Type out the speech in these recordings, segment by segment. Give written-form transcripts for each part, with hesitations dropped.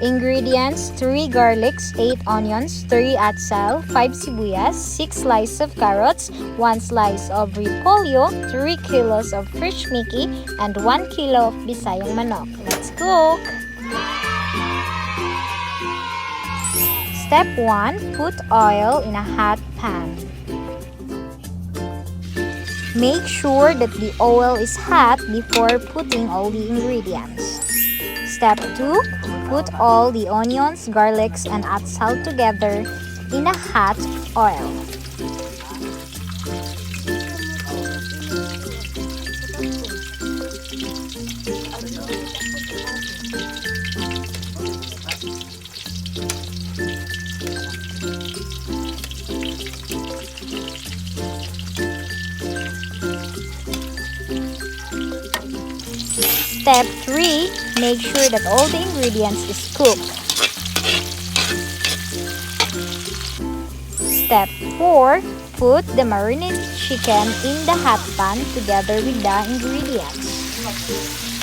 Ingredients: 3 garlics, 8 onions, 3 atsal, 5 sibuyas, 6 slices of carrots, 1 slice of repolyo, 3 kilos of FRESHMICKEY, and 1 kilo of Bisayang manok. Let's cook! Step 1. Put oil in a hot pan. Make sure that the oil is hot before putting all the ingredients. Step 2. Put all the onions, garlics, and atsal together in a hot oil. Step 3. Make sure that all the ingredients is cooked. Step 4. Put the marinated chicken in the hot pan together with the ingredients.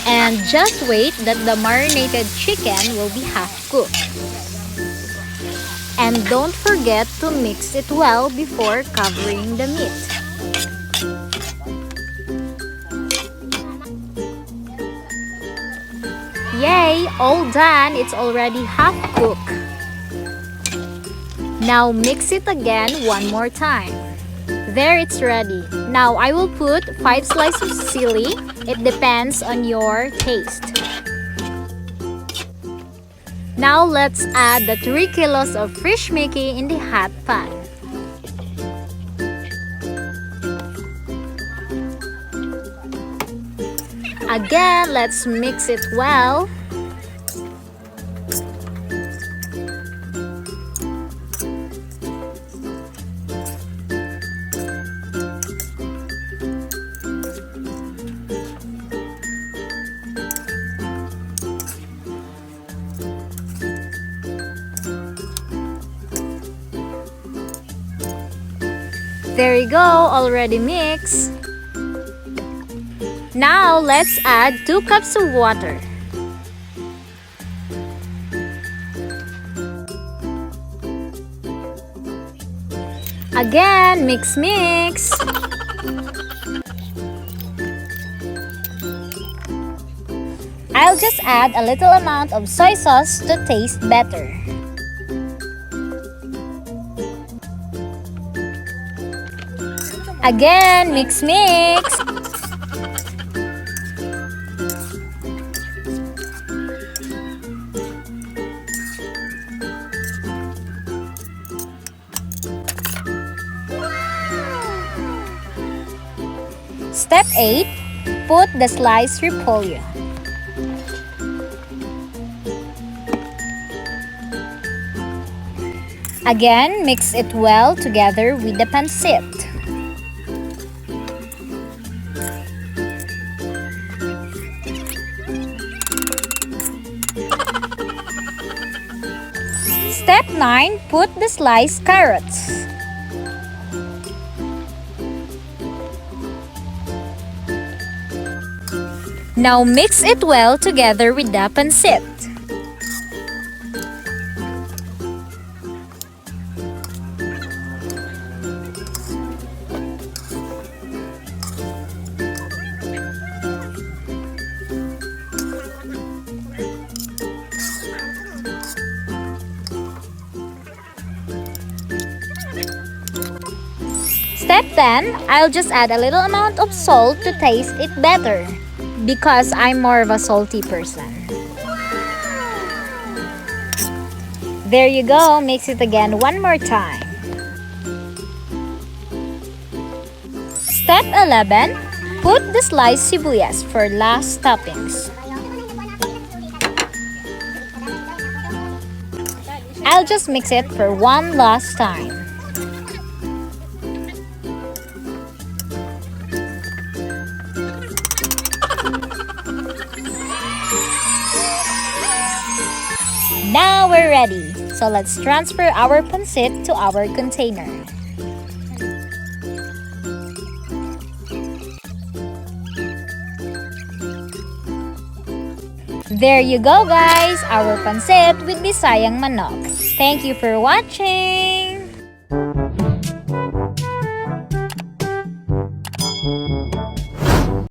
And just wait that the marinated chicken will be half cooked. And don't forget to mix it well before covering the meat. Yay! All done! It's already half cooked. Now mix it again one more time. There, it's ready. Now I will put 5 slices of sili. It depends on your taste. Now let's add the 3 kilos of FRESHMICKEY in the hot pan. Again, let's mix it well. There you go, already mixed. Now, let's add 2 cups of water. Again, mix. I'll just add a little amount of soy sauce to taste better. Again, mix. Step 8. Put the sliced repolyo. Again, mix it well together with the pancit. Step 9. Put the sliced carrots. Now mix it well together with the pancit. Step 10, I'll just add a little amount of salt to taste it better because I'm more of a salty person. There you go, mix it again one more time. Step 11, put the sliced sibuyas for last toppings. I'll just mix it for one last time. Now we're ready. So let's transfer our pancit to our container. There you go guys, our pancit with Bisayang manok. Thank you for watching!